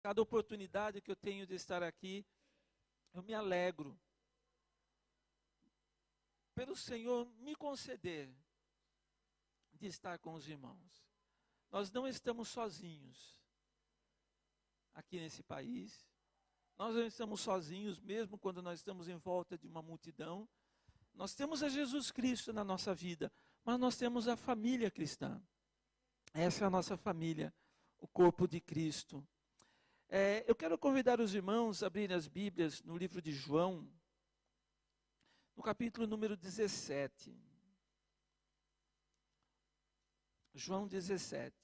Cada oportunidade que eu tenho de estar aqui, eu me alegro pelo Senhor me conceder de estar com os irmãos. Nós não estamos sozinhos aqui nesse país. Nós não estamos sozinhos mesmo quando nós estamos em volta de uma multidão. Nós temos a Jesus Cristo na nossa vida, mas nós temos a família cristã. Essa é a nossa família, o corpo de Cristo. Eu quero convidar os irmãos a abrirem as Bíblias no livro de João, no capítulo número 17. João 17.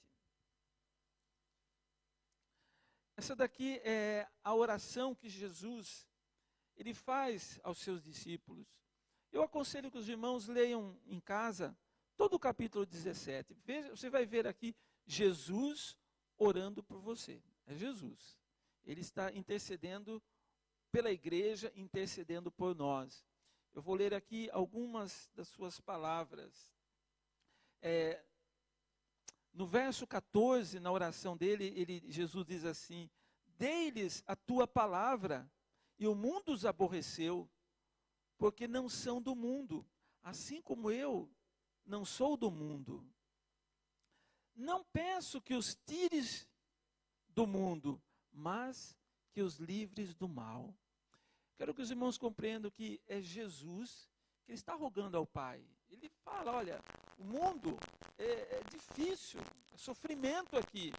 Essa daqui é a oração que Jesus ele faz aos seus discípulos. Eu aconselho que os irmãos leiam em casa todo o capítulo 17. Veja, você vai ver aqui Jesus orando por você. É Jesus. Ele está intercedendo pela igreja, intercedendo por nós. Eu vou ler aqui algumas das suas palavras. No verso 14, na oração dele, Jesus diz assim: dei-lhes a tua palavra, e o mundo os aborreceu, porque não são do mundo, assim como eu não sou do mundo. Não peço que os tires do mundo, mas que os livres do mal. Quero que os irmãos compreendam que é Jesus que está rogando ao Pai. Ele fala, olha, o mundo é difícil, é sofrimento aqui,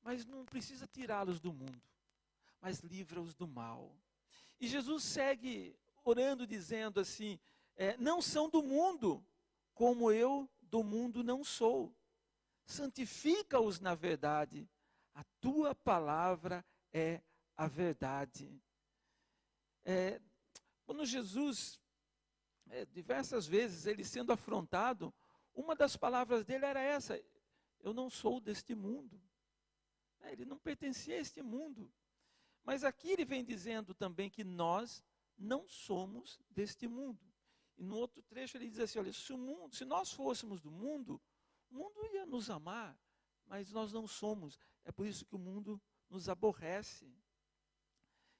mas não precisa tirá-los do mundo, mas livra-os do mal. E Jesus segue orando, dizendo assim, não são do mundo, como eu do mundo não sou. Santifica-os na verdade, a tua palavra é a verdade. Quando Jesus, diversas vezes, ele sendo afrontado, uma das palavras dele era essa: eu não sou deste mundo. Ele não pertencia a este mundo. Mas aqui ele vem dizendo também que nós não somos deste mundo. E no outro trecho ele diz assim, olha, se nós fôssemos do mundo, o mundo ia nos amar, mas nós não somos. É por isso que o mundo nos aborrece.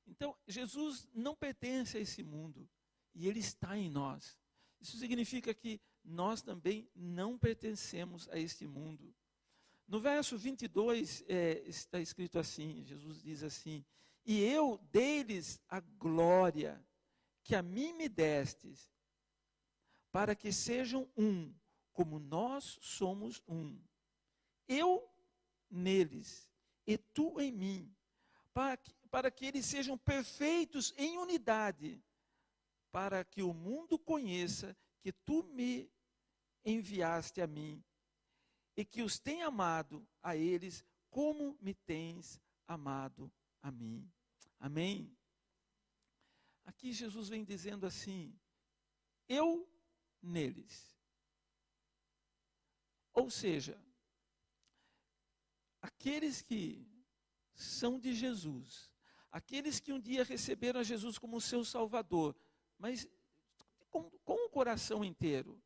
Então, Jesus não pertence a esse mundo, e ele está em nós. Isso significa que nós também não pertencemos a este mundo. No verso 22 está escrito assim, Jesus diz assim: e eu dei-lhes a glória que a mim me destes, para que sejam um, como nós somos um. Eu neles, e tu em mim, para que eles sejam perfeitos em unidade, para que o mundo conheça que tu me enviaste a mim, e que os tenha amado a eles como me tens amado a mim. Amém? Aqui Jesus vem dizendo assim, eu neles. Ou seja, aqueles que são de Jesus, aqueles que um dia receberam a Jesus como seu Salvador, mas com o coração inteiro.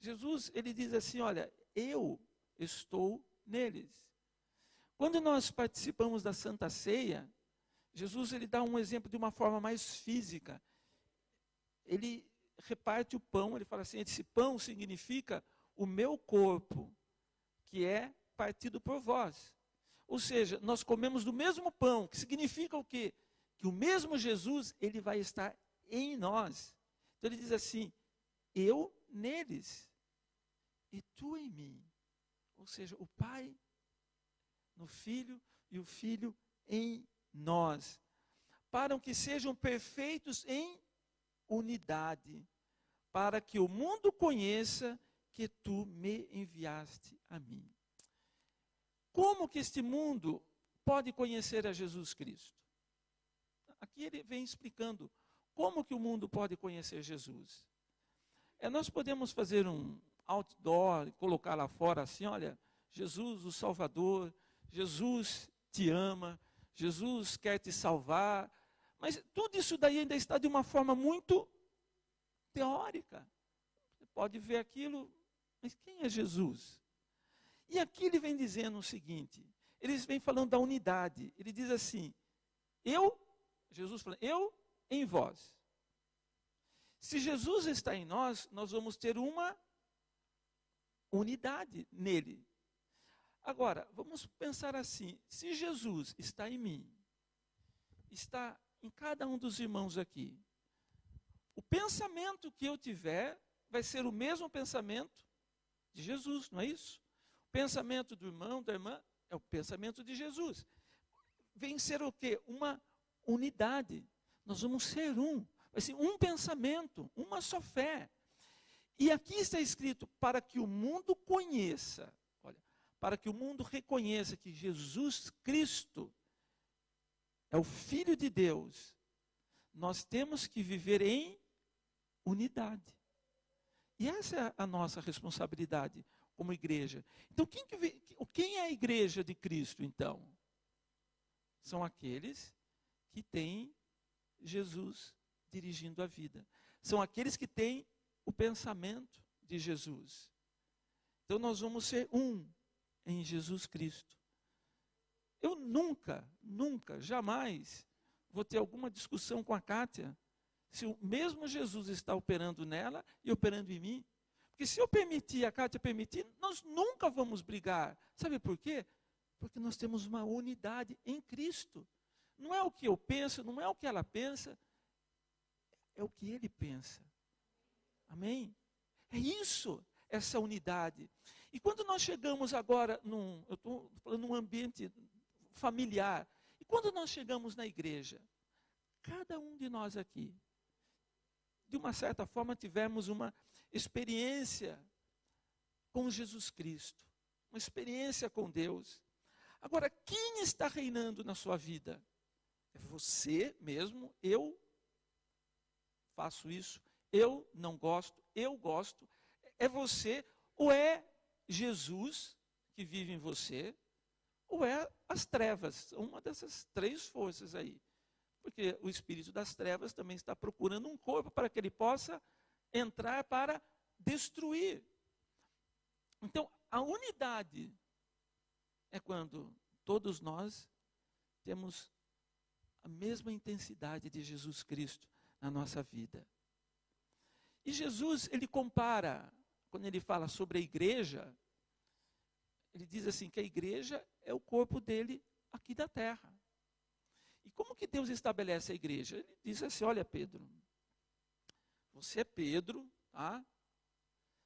Jesus, ele diz assim, olha, eu estou neles. Quando nós participamos da Santa Ceia, Jesus ele dá um exemplo de uma forma mais física. Ele reparte o pão, ele fala assim, esse pão significa o meu corpo, que é partido por vós. Ou seja, nós comemos do mesmo pão, que significa o quê? Que o mesmo Jesus, ele vai estar em nós. Então ele diz assim, eu neles, e tu em mim. Ou seja, o Pai no Filho e o Filho em nós. Para que sejam perfeitos em unidade, para que o mundo conheça que tu me enviaste a mim. Como que este mundo pode conhecer a Jesus Cristo? Aqui ele vem explicando como que o mundo pode conhecer Jesus. Nós podemos fazer um outdoor, colocar lá fora assim, olha, Jesus o Salvador, Jesus te ama, Jesus quer te salvar, mas tudo isso daí ainda está de uma forma muito teórica. Você pode ver aquilo, mas quem é Jesus? E aqui ele vem dizendo o seguinte, eles vêm falando da unidade. Ele diz assim, Jesus falando, eu em vós. Se Jesus está em nós, nós vamos ter uma unidade nele. Agora, vamos pensar assim, se Jesus está em mim, está em cada um dos irmãos aqui, o pensamento que eu tiver vai ser o mesmo pensamento de Jesus, não é isso? O pensamento do irmão, da irmã, é o pensamento de Jesus. Vem ser o quê? Uma unidade. Nós vamos ser um. Vai ser um pensamento, uma só fé. E aqui está escrito, para que o mundo conheça, olha, para que o mundo reconheça que Jesus Cristo é o Filho de Deus, nós temos que viver em unidade. E essa é a nossa responsabilidade como igreja. Então, quem é a igreja de Cristo, então? São aqueles que têm Jesus dirigindo a vida. São aqueles que têm o pensamento de Jesus. Então, nós vamos ser um em Jesus Cristo. Eu nunca, jamais vou ter alguma discussão com a Kátia se o mesmo Jesus está operando nela e operando em mim. Porque se eu permitir, a Kátia permitir, nós nunca vamos brigar. Sabe por quê? Porque nós temos uma unidade em Cristo. Não é o que eu penso, não é o que ela pensa, é o que ele pensa. Amém? É isso, essa unidade. E quando nós chegamos agora eu estou falando num ambiente familiar, e quando nós chegamos na igreja, cada um de nós aqui, de uma certa forma, tivemos uma experiência com Jesus Cristo, uma experiência com Deus. Agora, quem está reinando na sua vida? É você mesmo? Eu faço isso, eu não gosto, eu gosto. É você, ou é Jesus que vive em você, ou é as trevas, uma dessas três forças aí. Porque o espírito das trevas também está procurando um corpo para que ele possa entrar para destruir. Então, a unidade é quando todos nós temos a mesma intensidade de Jesus Cristo na nossa vida. E Jesus, ele compara, quando ele fala sobre a igreja, ele diz assim, que a igreja é o corpo dele aqui da terra. E como que Deus estabelece a igreja? Ele diz assim, olha Pedro, você é Pedro, tá?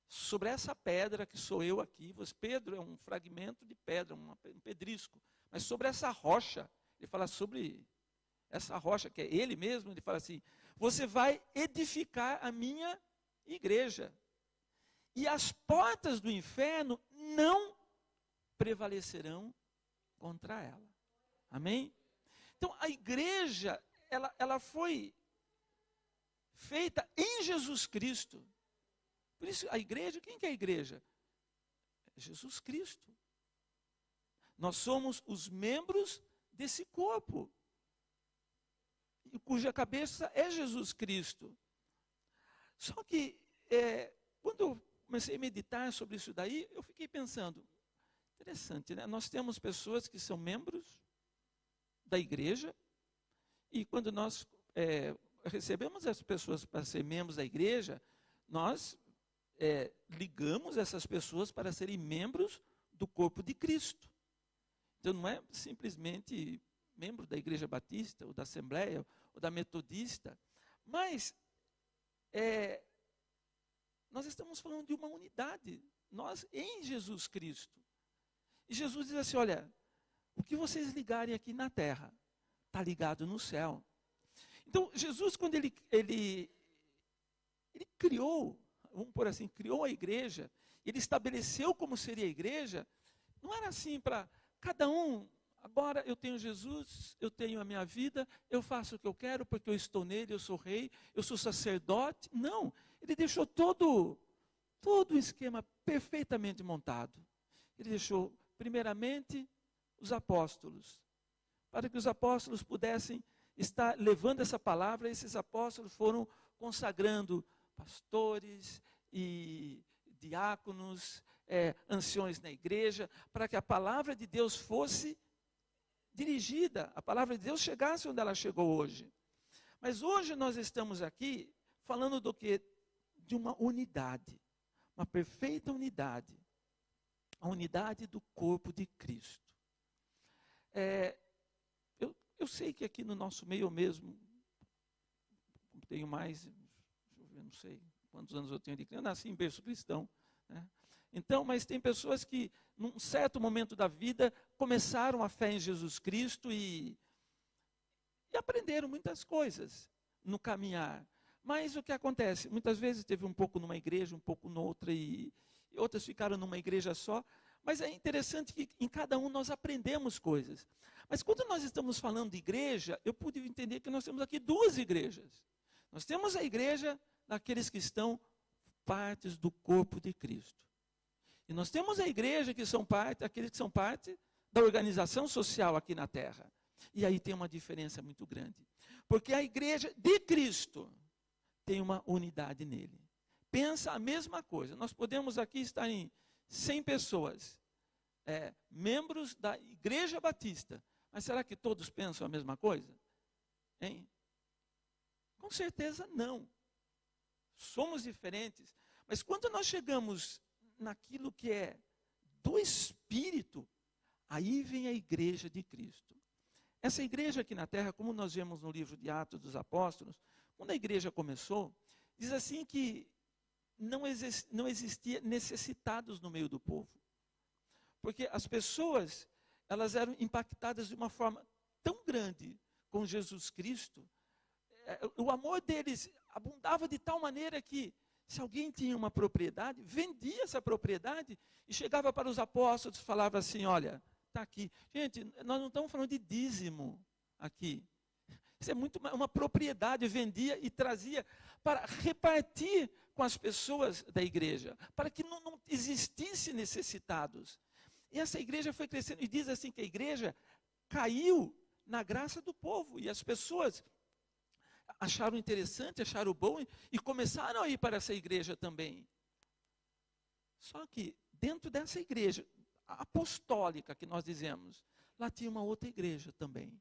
Sobre essa pedra que sou eu aqui, Pedro é um fragmento de pedra, um pedrisco, mas sobre essa rocha, ele fala sobre essa rocha que é ele mesmo, ele fala assim, você vai edificar a minha igreja, e as portas do inferno não prevalecerão contra ela. Amém? Então, a igreja, ela foi feita em Jesus Cristo. Por isso, a igreja, quem que é a igreja? É Jesus Cristo. Nós somos os membros desse corpo, cuja cabeça é Jesus Cristo. Só que, quando eu comecei a meditar sobre isso daí, eu fiquei pensando, interessante, né? Nós temos pessoas que são membros da igreja, e quando nós recebemos as pessoas para ser membros da igreja, nós ligamos essas pessoas para serem membros do corpo de Cristo. Então não é simplesmente membro da igreja batista, ou da assembleia, ou da metodista, mas nós estamos falando de uma unidade, nós em Jesus Cristo. E Jesus diz assim, olha, o que vocês ligarem aqui na terra, está ligado no céu. Então, Jesus, quando ele criou, vamos por assim, criou a igreja, ele estabeleceu como seria a igreja, não era assim para cada um, agora eu tenho Jesus, eu tenho a minha vida, eu faço o que eu quero, porque eu estou nele, eu sou rei, eu sou sacerdote. Não, ele deixou todo o esquema perfeitamente montado. Ele deixou, primeiramente, os apóstolos, para que os apóstolos pudessem estar levando essa palavra. Esses apóstolos foram consagrando pastores e diáconos, anciões na igreja, para que a palavra de Deus fosse dirigida, a palavra de Deus chegasse onde ela chegou hoje. Mas hoje nós estamos aqui falando do quê? De uma unidade, uma perfeita unidade, a unidade do corpo de Cristo. Eu sei que aqui no nosso meio eu mesmo, tenho mais, eu não sei quantos anos eu tenho de criança, eu nasci em berço cristão, né? Então, mas tem pessoas que, num certo momento da vida, começaram a fé em Jesus Cristo e aprenderam muitas coisas no caminhar. Mas o que acontece? Muitas vezes teve um pouco numa igreja, um pouco noutra, e outras ficaram numa igreja só. Mas é interessante que em cada um nós aprendemos coisas. Mas quando nós estamos falando de igreja, eu pude entender que nós temos aqui duas igrejas. Nós temos a igreja daqueles que estão partes do corpo de Cristo. E nós temos a igreja que são parte, aqueles que são parte da organização social aqui na terra. E aí tem uma diferença muito grande. Porque a igreja de Cristo tem uma unidade nele. Pensa a mesma coisa. Nós podemos aqui estar em 100 pessoas, membros da Igreja Batista. Mas será que todos pensam a mesma coisa? Hein? Com certeza não. Somos diferentes. Mas quando nós chegamos naquilo que é do Espírito, aí vem a igreja de Cristo. Essa igreja aqui na terra, como nós vemos no livro de Atos dos Apóstolos, quando a igreja começou, diz assim que não existia necessitados no meio do povo. Porque as pessoas, elas eram impactadas de uma forma tão grande com Jesus Cristo, o amor deles abundava de tal maneira que, se alguém tinha uma propriedade, vendia essa propriedade e chegava para os apóstolos e falava assim, olha, está aqui. Gente, nós não estamos falando de dízimo aqui. Isso é muito uma propriedade, vendia e trazia para repartir com as pessoas da igreja, para que não existisse necessitados. E essa igreja foi crescendo, e diz assim que a igreja caiu na graça do povo, e as pessoas acharam interessante, acharam bom, e começaram a ir para essa igreja também. Só que dentro dessa igreja apostólica que nós dizemos, lá tinha uma outra igreja também.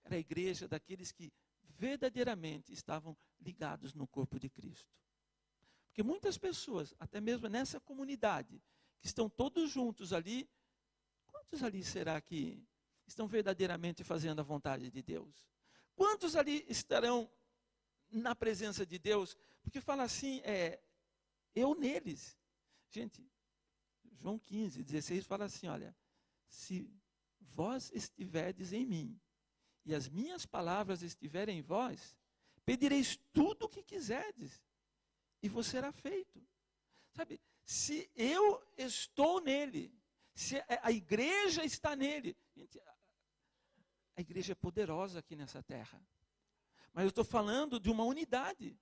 Era a igreja daqueles que verdadeiramente estavam ligados no corpo de Cristo. Porque muitas pessoas, até mesmo nessa comunidade, que estão todos juntos ali, quantos ali será que estão verdadeiramente fazendo a vontade de Deus? Quantos ali estarão na presença de Deus? Porque fala assim, eu neles. Gente, João 15, 16 fala assim, olha, se vós estiverdes em mim, e as minhas palavras estiverem em vós, pedireis tudo o que quiserdes, e vos será feito. Sabe, se eu estou nele, se a igreja está nele, gente, a igreja é poderosa aqui nessa terra. Mas eu estou falando de uma unidade.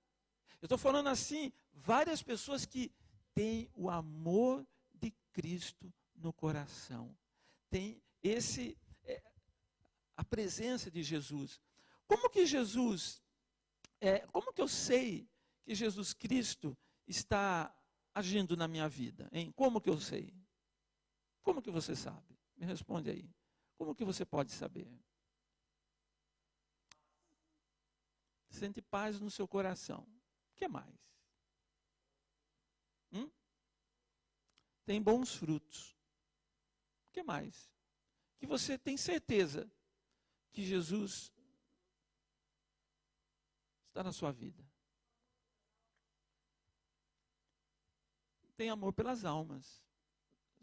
Eu estou falando assim, várias pessoas que têm o amor de Cristo no coração. Tem a presença de Jesus. Como que como que eu sei que Jesus Cristo está agindo na minha vida? Hein? Como que eu sei? Como que você sabe? Me responde aí. Como que você pode saber? Sente paz no seu coração. O que mais? Tem bons frutos. O que mais? Que você tem certeza que Jesus está na sua vida. Tem amor pelas almas.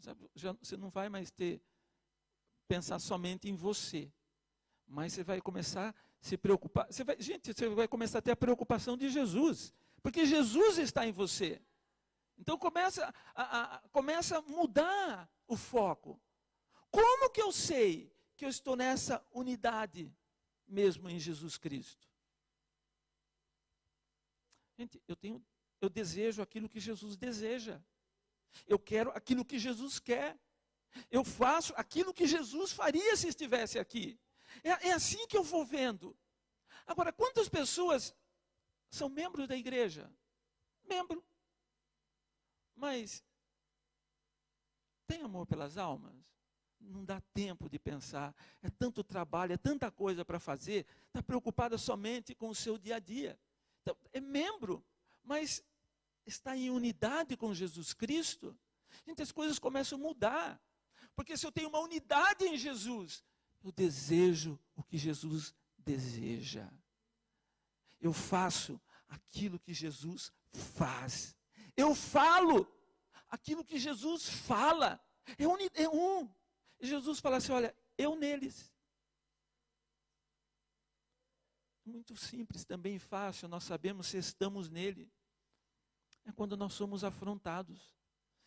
Sabe, você não vai mais pensar somente em você, mas você vai começar a se preocupar. Você vai começar a ter a preocupação de Jesus, porque Jesus está em você. Então começa a mudar o foco. Como que eu sei que eu estou nessa unidade mesmo em Jesus Cristo? Gente, eu desejo aquilo que Jesus deseja. Eu quero aquilo que Jesus quer. Eu faço aquilo que Jesus faria se estivesse aqui. É assim que eu vou vendo. Agora, quantas pessoas são membros da igreja? Membro. Mas tem amor pelas almas? não dá tempo de pensar, é tanto trabalho, é tanta coisa para fazer, está preocupada somente com o seu dia a dia. Então, é membro, mas está em unidade com Jesus Cristo. Gente, as coisas começam a mudar, porque se eu tenho uma unidade em Jesus, eu desejo o que Jesus deseja. Eu faço aquilo que Jesus faz. Eu falo aquilo que Jesus fala. É um. E Jesus fala assim, olha, eu neles. Muito simples, também fácil, nós sabemos se estamos nele. É quando nós somos afrontados.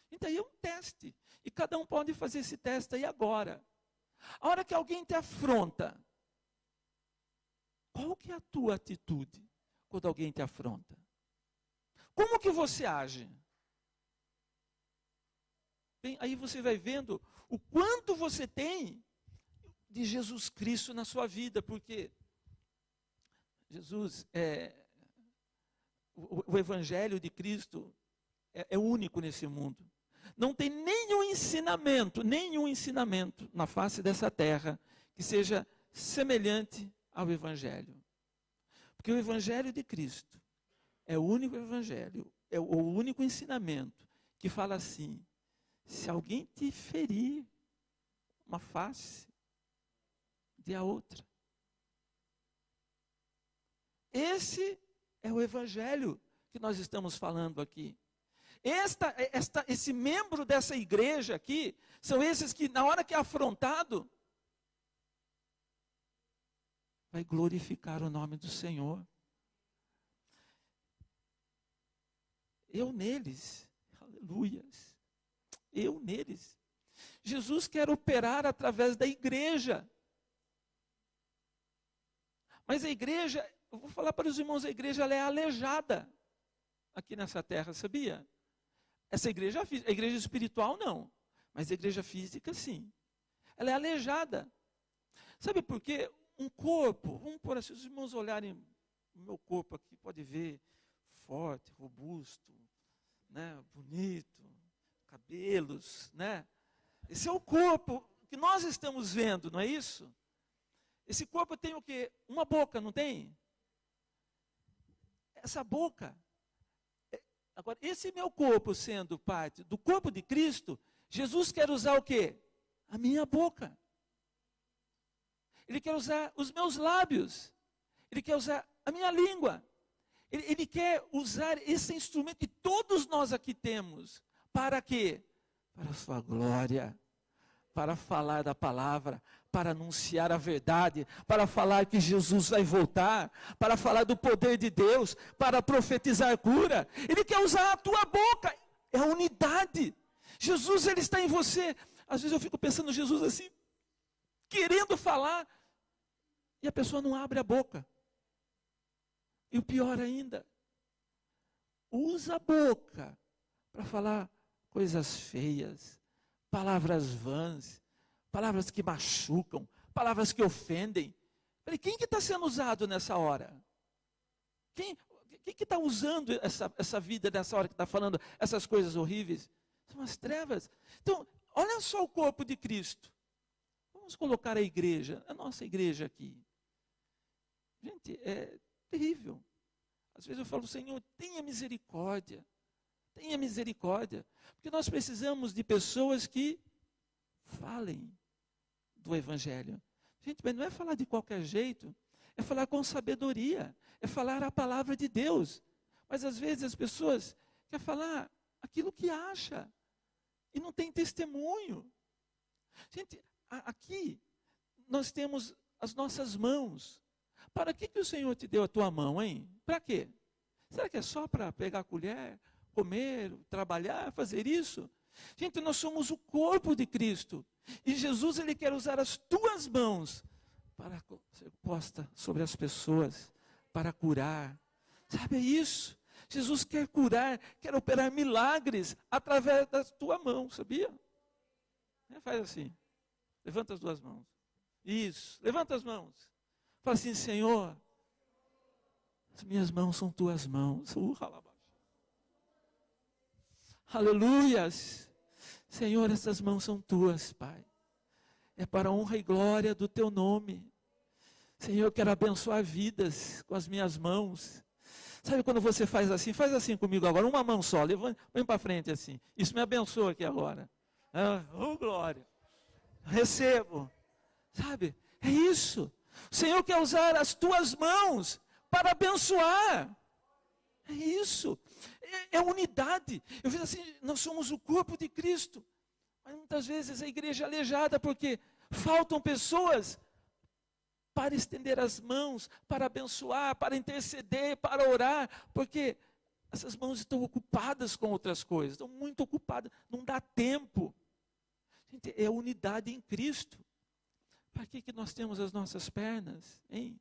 Então aí é um teste. E cada um pode fazer esse teste aí agora. A hora que alguém te afronta, qual que é a tua atitude quando alguém te afronta? Como que você age? Bem, aí você vai vendo o quanto você tem de Jesus Cristo na sua vida, porque Jesus, o Evangelho de Cristo é único nesse mundo. Não tem nenhum ensinamento na face dessa terra que seja semelhante ao Evangelho. Porque o Evangelho de Cristo é o único Evangelho, é o único ensinamento que fala assim, se alguém te ferir uma face, dê a outra. Esse é o Evangelho que nós estamos falando aqui. Esse membro dessa igreja aqui, são esses que na hora que é afrontado, vai glorificar o nome do Senhor. Eu neles, aleluias, eu neles. Jesus quer operar através da igreja. Mas a igreja, eu vou falar para os irmãos, a igreja ela é aleijada aqui nessa terra, sabia? Essa igreja física, a igreja espiritual não, mas a igreja física sim. Ela é aleijada. Sabe por quê? Um corpo, vamos por assim, os irmãos olharem o meu corpo aqui, pode ver, forte, robusto, né, bonito, cabelos, né? Esse é o corpo que nós estamos vendo, não é isso? Esse corpo tem o quê? Uma boca, não tem? Essa boca. Agora, esse meu corpo sendo parte do corpo de Cristo, Jesus quer usar o quê? A minha boca. Ele quer usar os meus lábios. Ele quer usar a minha língua. Ele quer usar esse instrumento que todos nós aqui temos. Para quê? Para a sua glória. Para falar da palavra, para anunciar a verdade, para falar que Jesus vai voltar, para falar do poder de Deus, para profetizar cura. Ele quer usar a tua boca, é a unidade. Jesus, ele está em você. Às vezes eu fico pensando Jesus assim, querendo falar, e a pessoa não abre a boca. E o pior ainda, usa a boca para falar coisas feias, palavras vãs, palavras que machucam, palavras que ofendem. Falei, quem que está sendo usado nessa hora? Quem que está usando essa vida nessa hora que está falando essas coisas horríveis? São as trevas. Então, olha só o corpo de Cristo. Vamos colocar a igreja, a nossa igreja aqui. Gente, é terrível. Às vezes eu falo, Senhor, tenha misericórdia. Tenha misericórdia. Porque nós precisamos de pessoas que falem do Evangelho. Gente, mas não é falar de qualquer jeito. É falar com sabedoria. É falar a palavra de Deus. Mas às vezes as pessoas querem falar aquilo que acha. E não tem testemunho. Gente, aqui nós temos as nossas mãos. Para que o Senhor te deu a tua mão, hein? Para quê? Será que é só para pegar a colher, comer, trabalhar, fazer isso? Gente, nós somos o corpo de Cristo. E Jesus, ele quer usar as tuas mãos para ser posta sobre as pessoas, para curar. Sabe isso? Jesus quer curar, quer operar milagres através da tua mão, sabia? Faz assim. Levanta as duas mãos. Isso, levanta as mãos. Fala assim, Senhor, as minhas mãos são tuas mãos. Aleluias. Senhor, essas mãos são tuas, Pai. é para a honra e glória do teu nome. Senhor, eu quero abençoar vidas com as minhas mãos. Sabe quando você faz assim comigo agora, uma mão só, levanta, vem para frente assim. Isso me abençoa aqui agora. Oh, glória. Recebo. Sabe, é isso. O Senhor quer usar as tuas mãos para abençoar. É isso. É unidade. Eu vejo assim, nós somos o corpo de Cristo. Mas muitas vezes a igreja é aleijada porque faltam pessoas para estender as mãos, para abençoar, para interceder, para orar, porque essas mãos estão ocupadas com outras coisas, estão muito ocupadas, não dá tempo. Gente, é unidade em Cristo. Para que nós temos as nossas pernas, hein?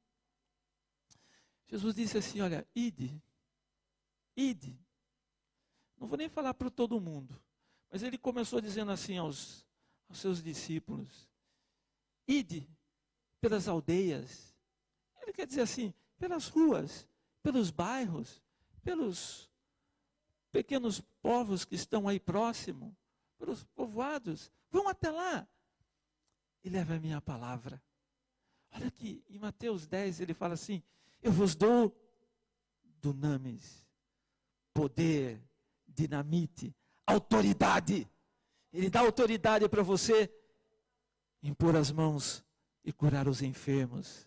Jesus disse assim, olha, ide. Não vou nem falar para todo mundo, mas ele começou dizendo assim aos seus discípulos, ide pelas aldeias, ele quer dizer assim, pelas ruas, pelos bairros, pelos pequenos povos que estão aí próximo, pelos povoados, vão até lá e leva a minha palavra. Olha aqui, em Mateus 10 ele fala assim, eu vos dou dunamis, poder, dinamite, autoridade. Ele dá autoridade para você impor as mãos e curar os enfermos,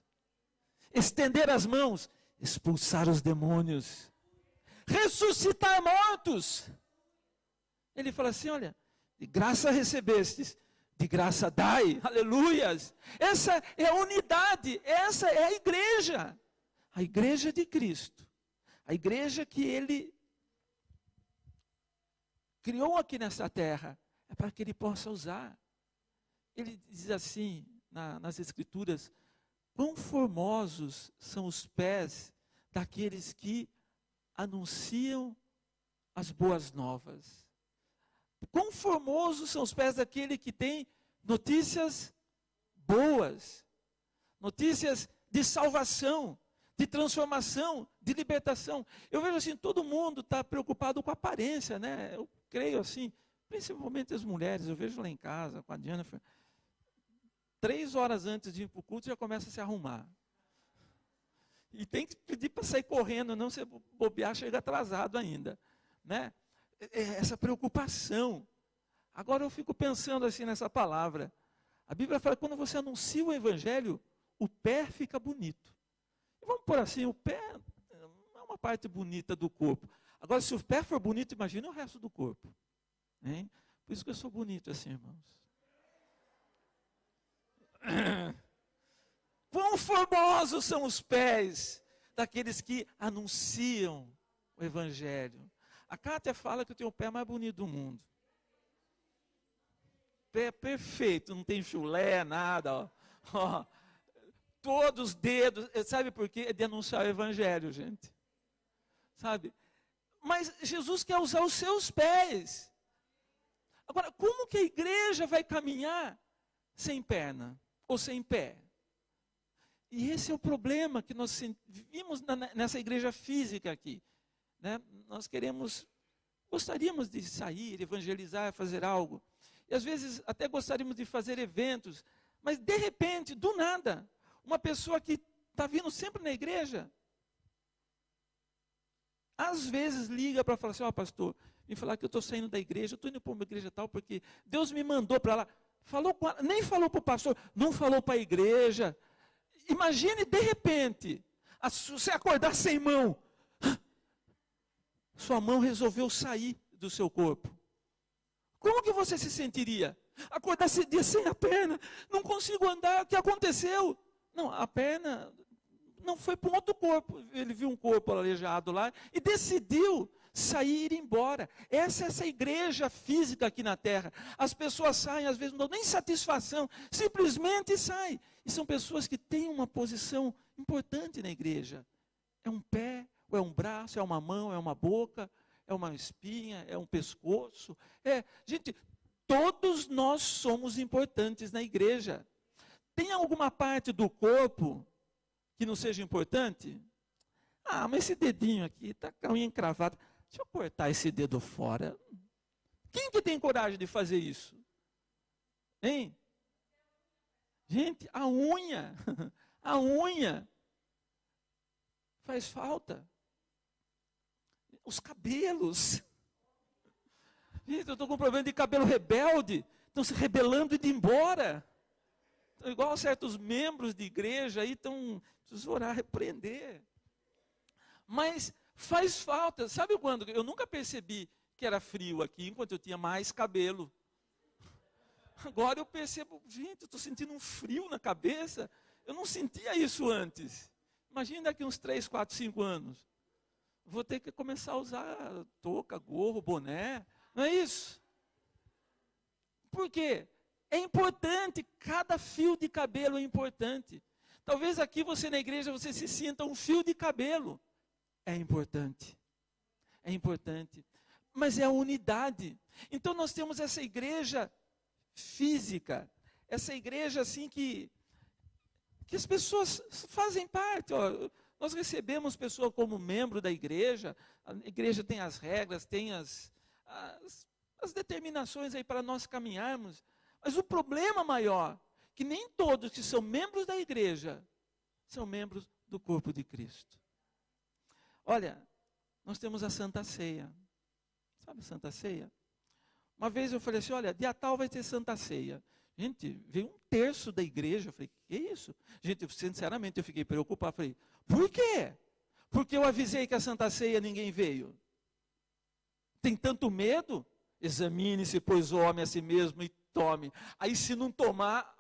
estender as mãos, expulsar os demônios, ressuscitar mortos. Ele fala assim, olha, de graça recebestes, de graça dai, aleluias. Essa é a unidade, essa é a igreja de Cristo, a igreja que Ele criou aqui nessa terra, é para que Ele possa usar. Ele diz assim, nas Escrituras, quão formosos são os pés daqueles que anunciam as boas novas. Quão formosos são os pés daquele que tem notícias boas, notícias de salvação, de transformação, de libertação. Eu vejo assim, todo mundo está preocupado com a aparência, né? Eu creio assim, principalmente as mulheres, eu vejo lá em casa, com a Jennifer, 3 horas antes de ir para o culto já começa a se arrumar. E tem que pedir para sair correndo, não se bobear, chega atrasado ainda, né? Essa preocupação. Agora eu fico pensando assim nessa palavra. A Bíblia fala que quando você anuncia o Evangelho, o pé fica bonito. E vamos por assim, o pé é uma parte bonita do corpo. Agora, se o pé for bonito, imagina o resto do corpo. Hein? Por isso que eu sou bonito assim, irmãos. Quão formosos são os pés daqueles que anunciam o Evangelho. A Kátia fala que eu tenho o pé mais bonito do mundo. Pé perfeito, não tem chulé, nada. Ó. Todos os dedos, sabe por quê? É de anunciar o Evangelho, gente. Sabe? Mas Jesus quer usar os seus pés. Agora, como que a igreja vai caminhar sem perna? Ou sem pé? E esse é o problema que nós vimos nessa igreja física aqui. Né? Nós gostaríamos de sair, evangelizar, fazer algo. E às vezes até gostaríamos de fazer eventos. Mas de repente, do nada, uma pessoa que está vindo sempre na igreja, às vezes liga para falar assim, pastor, me falar que eu estou saindo da igreja, eu estou indo para uma igreja tal, porque Deus me mandou para lá. Nem falou para o pastor, não falou para a igreja. Imagine de repente, você acordar sem mão. Sua mão resolveu sair do seu corpo. Como que você se sentiria? Acordar esse dia sem a perna, não consigo andar, o que aconteceu? Não, a perna não foi para um outro corpo. Ele viu um corpo aleijado lá e decidiu sair e ir embora. Essa é essa igreja física aqui na terra. As pessoas saem, às vezes não dão nem satisfação, simplesmente saem. E são pessoas que têm uma posição importante na igreja. É um pé, ou é um braço, é uma mão, é uma boca, é uma espinha, é um pescoço. Gente, todos nós somos importantes na igreja. Tem alguma parte do corpo que não seja importante? Mas esse dedinho aqui está com a unha encravada. Deixa eu cortar esse dedo fora. Quem que tem coragem de fazer isso? Hein? Gente, a unha, a unha faz falta. Os cabelos. Gente, eu estou com um problema de cabelo rebelde. Estão se rebelando e indo embora. Então, igual certos membros de igreja aí estão, preciso orar, repreender. Mas faz falta. Sabe quando? Eu nunca percebi que era frio aqui, enquanto eu tinha mais cabelo. Agora eu percebo, gente, eu estou sentindo um frio na cabeça. Eu não sentia isso antes. Imagina daqui uns 3, 4, 5 anos. Vou ter que começar a usar touca, gorro, boné. Não é isso? Por quê? É importante, cada fio de cabelo é importante. Talvez aqui você na igreja você se sinta um fio de cabelo. É importante. É importante. Mas é a unidade. Então nós temos essa igreja física, essa igreja assim que as pessoas fazem parte. Ó, nós recebemos pessoas como membro da igreja, a igreja tem as regras, tem as determinações aí para nós caminharmos, mas o problema maior, que nem todos que são membros da igreja, são membros do corpo de Cristo. Olha, nós temos a Santa Ceia, sabe a Santa Ceia? Uma vez eu falei assim, olha, dia tal vai ter Santa Ceia. Gente, veio 1/3 da igreja. Eu falei, que isso? Gente, sinceramente, eu fiquei preocupado. Falei, por quê? Porque eu avisei que a Santa Ceia ninguém veio. Tem tanto medo? Examine-se, pois o homem a si mesmo e tome. Aí se não tomar,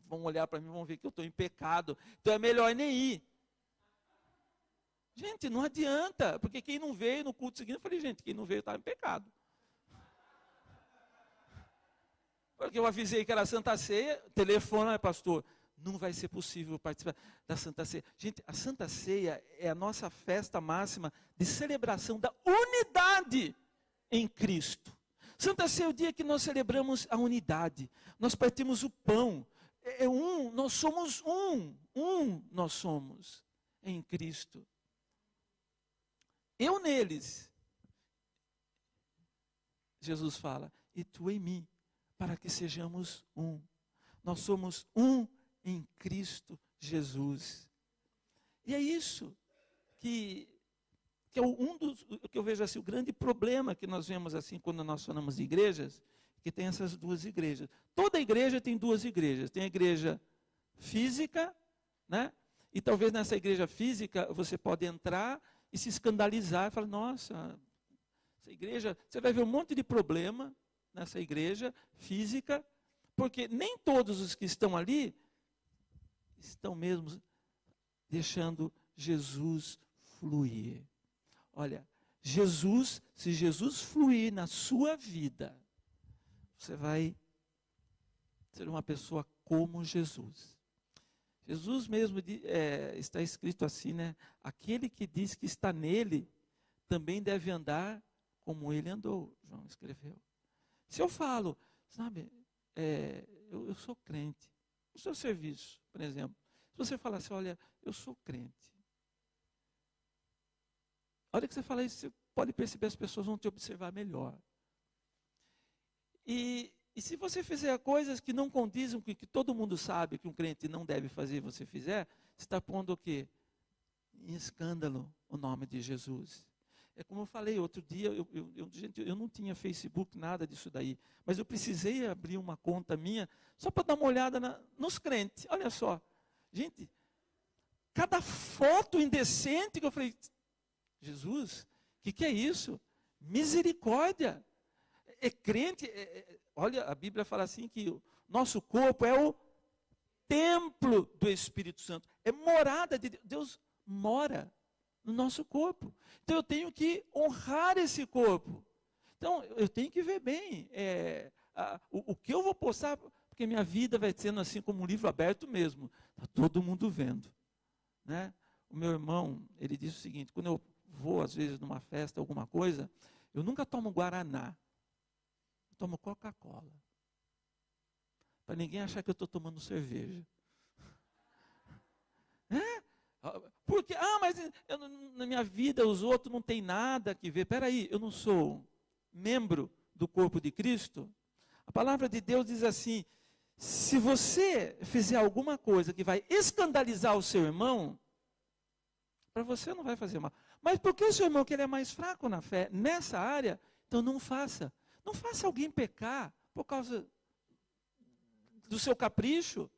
vão olhar para mim, vão ver que eu estou em pecado. Então é melhor nem ir. Gente, não adianta, porque quem não veio no culto seguinte, eu falei, gente, quem não veio está em pecado. Porque eu avisei que era a Santa Ceia, telefona, pastor, não vai ser possível participar da Santa Ceia. Gente, a Santa Ceia é a nossa festa máxima de celebração da unidade em Cristo. Santa Ceia é o dia que nós celebramos a unidade. Nós partimos o pão. Nós somos nós somos em Cristo. Eu neles. Jesus fala, e tu em mim, para que sejamos um. Nós somos um em Cristo Jesus. E é isso que é que eu vejo assim, o grande problema que nós vemos assim quando nós falamos de igrejas, que tem essas duas igrejas. Toda igreja tem duas igrejas. Tem a igreja física, né? E talvez nessa igreja física você pode entrar e se escandalizar, e falar, nossa, essa igreja, você vai ver um monte de problema nessa igreja física, porque nem todos os que estão ali estão mesmo deixando Jesus fluir. Olha, se Jesus fluir na sua vida, você vai ser uma pessoa como Jesus. Jesus mesmo, está escrito assim, né? Aquele que diz que está nele, também deve andar como ele andou, João escreveu. Se eu falo, sabe, eu sou crente, no seu serviço, por exemplo, se você falar assim, olha, eu sou crente. A hora que você fala isso, você pode perceber, as pessoas vão te observar melhor. E se você fizer coisas que não condizem com o que todo mundo sabe que um crente não deve fazer e você fizer, você está pondo o quê? Em escândalo o nome de Jesus. É como eu falei outro dia, eu não tinha Facebook, nada disso daí, mas eu precisei abrir uma conta minha, só para dar uma olhada nos crentes. Olha só, gente, cada foto indecente que eu falei, Jesus, o que é isso? Misericórdia. É crente, olha, a Bíblia fala assim que o nosso corpo é o templo do Espírito Santo. É morada de Deus. Deus mora no nosso corpo. Então eu tenho que honrar esse corpo. Então eu tenho que ver bem o que eu vou postar, porque minha vida vai sendo assim como um livro aberto mesmo. Está todo mundo vendo. Né? O meu irmão, ele diz o seguinte, quando eu vou às vezes numa festa, alguma coisa, eu nunca tomo Guaraná. Eu tomo Coca-Cola. Para ninguém achar que eu estou tomando cerveja. Porque, mas na minha vida os outros não tem nada que ver. Espera aí, eu não sou membro do corpo de Cristo? A palavra de Deus diz assim, Se você fizer alguma coisa que vai escandalizar o seu irmão, para você não vai fazer mal. Mas porque o seu irmão que ele é mais fraco na fé, nessa área, então não faça. Não faça alguém pecar por causa do seu capricho.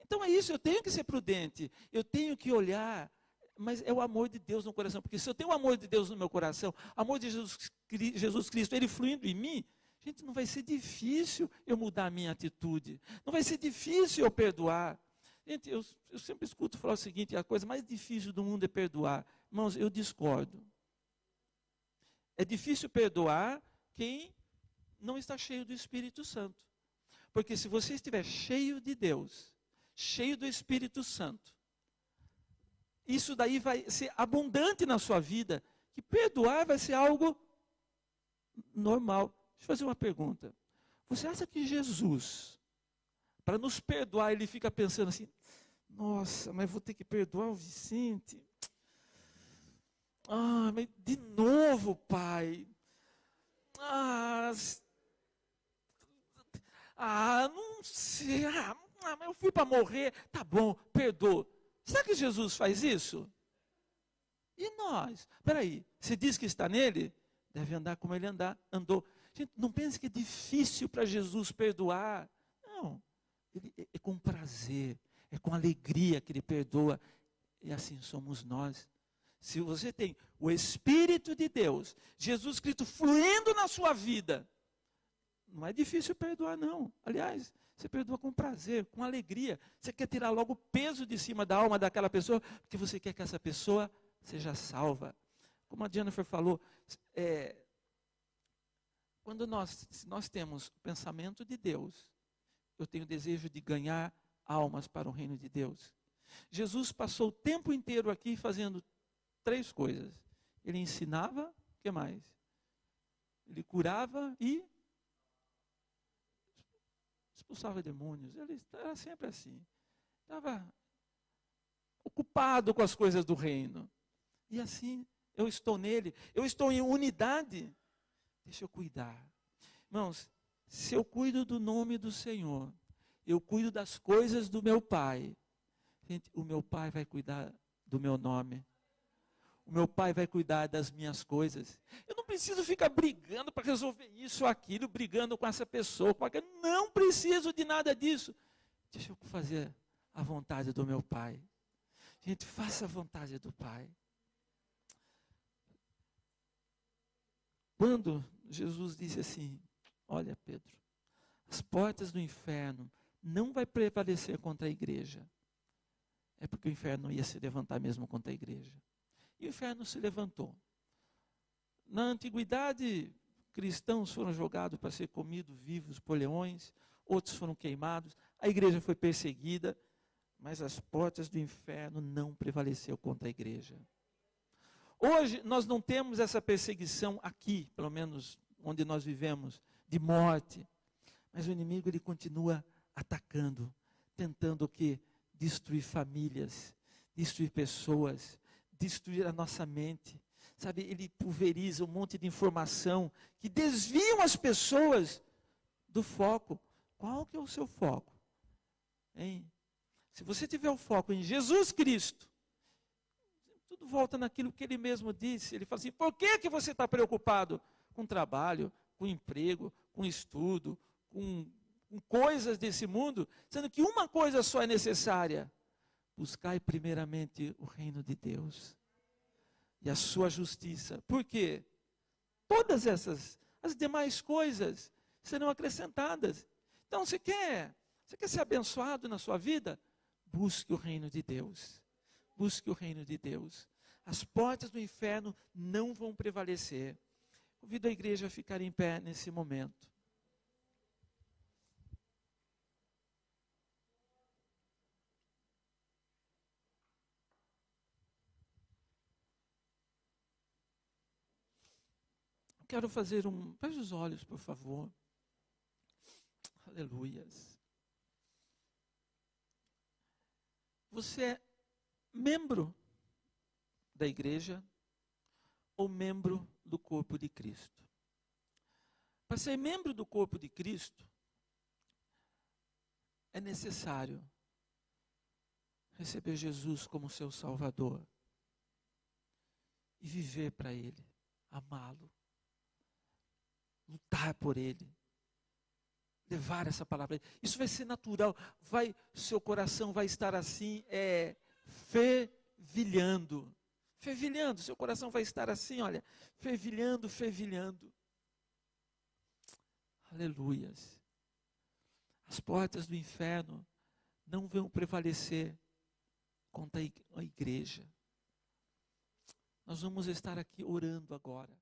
Então é isso, eu tenho que ser prudente, eu tenho que olhar, mas é o amor de Deus no coração, porque se eu tenho o amor de Deus no meu coração, o amor de Jesus Cristo, ele fluindo em mim, gente, não vai ser difícil eu mudar a minha atitude, não vai ser difícil eu perdoar. Gente, eu sempre escuto falar o seguinte, a coisa mais difícil do mundo é perdoar. Irmãos, eu discordo. É difícil perdoar quem não está cheio do Espírito Santo. Porque se você estiver cheio de Deus, cheio do Espírito Santo, isso daí vai ser abundante na sua vida, que perdoar vai ser algo normal. Deixa eu fazer uma pergunta. Você acha que Jesus, para nos perdoar, ele fica pensando assim, nossa, mas vou ter que perdoar o Vicente? Ah, mas de novo, pai? Não sei, mas eu fui para morrer, tá bom, perdoa. Será que Jesus faz isso? E nós? Espera aí, você diz que está nele? Deve andar como ele andou. Gente, não pense que é difícil para Jesus perdoar. Não, é com prazer, é com alegria que ele perdoa. E assim somos nós. Se você tem o Espírito de Deus, Jesus Cristo fluindo na sua vida, não é difícil perdoar, não. Aliás, você perdoa com prazer, com alegria. Você quer tirar logo o peso de cima da alma daquela pessoa, porque você quer que essa pessoa seja salva. Como a Jennifer falou, quando nós temos o pensamento de Deus, eu tenho desejo de ganhar almas para o reino de Deus. Jesus passou o tempo inteiro aqui fazendo 3 coisas. Ele ensinava, o que mais? Ele curava e expulsava demônios. Ele era sempre assim. Estava ocupado com as coisas do reino. E assim, eu estou nele. Eu estou em unidade. Deixa eu cuidar. Irmãos, se eu cuido do nome do Senhor, eu cuido das coisas do meu Pai. Gente, o meu Pai vai cuidar do meu nome. O meu Pai vai cuidar das minhas coisas. Eu não preciso ficar brigando para resolver isso ou aquilo, brigando com essa pessoa. Não preciso de nada disso. Deixa eu fazer a vontade do meu Pai. Gente, faça a vontade do Pai. Quando Jesus disse assim, olha Pedro, as portas do inferno não vai prevalecer contra a igreja. É porque o inferno ia se levantar mesmo contra a igreja. E o inferno se levantou. Na antiguidade, cristãos foram jogados para ser comidos vivos por leões, outros foram queimados, a igreja foi perseguida, mas as portas do inferno não prevaleceu contra a igreja. Hoje nós não temos essa perseguição aqui, pelo menos onde nós vivemos, de morte, mas o inimigo ele continua atacando, tentando o quê? Destruir famílias, destruir pessoas, destruir a nossa mente, sabe, ele pulveriza um monte de informação que desviam as pessoas do foco. Qual que é o seu foco? Hein? Se você tiver o foco em Jesus Cristo, tudo volta naquilo que ele mesmo disse. Ele fala assim, por que você está preocupado com trabalho, com emprego, com estudo, com coisas desse mundo, sendo que uma coisa só é necessária: buscai primeiramente o reino de Deus e a sua justiça. Por quê? Todas as demais coisas serão acrescentadas. Então, você quer ser abençoado na sua vida? Busque o reino de Deus. Busque o reino de Deus. As portas do inferno não vão prevalecer. Convido a igreja a ficar em pé nesse momento. Quero fazer feche os olhos, por favor. Aleluias. Você é membro da igreja ou membro do corpo de Cristo? Para ser membro do corpo de Cristo, é necessário receber Jesus como seu Salvador e viver para Ele, amá-lo, lutar por Ele, levar essa palavra. Isso vai ser natural, seu coração vai estar assim, fervilhando. Fervilhando, seu coração vai estar assim, olha, fervilhando, fervilhando. Aleluias. As portas do inferno não vão prevalecer contra a igreja. Nós vamos estar aqui orando agora.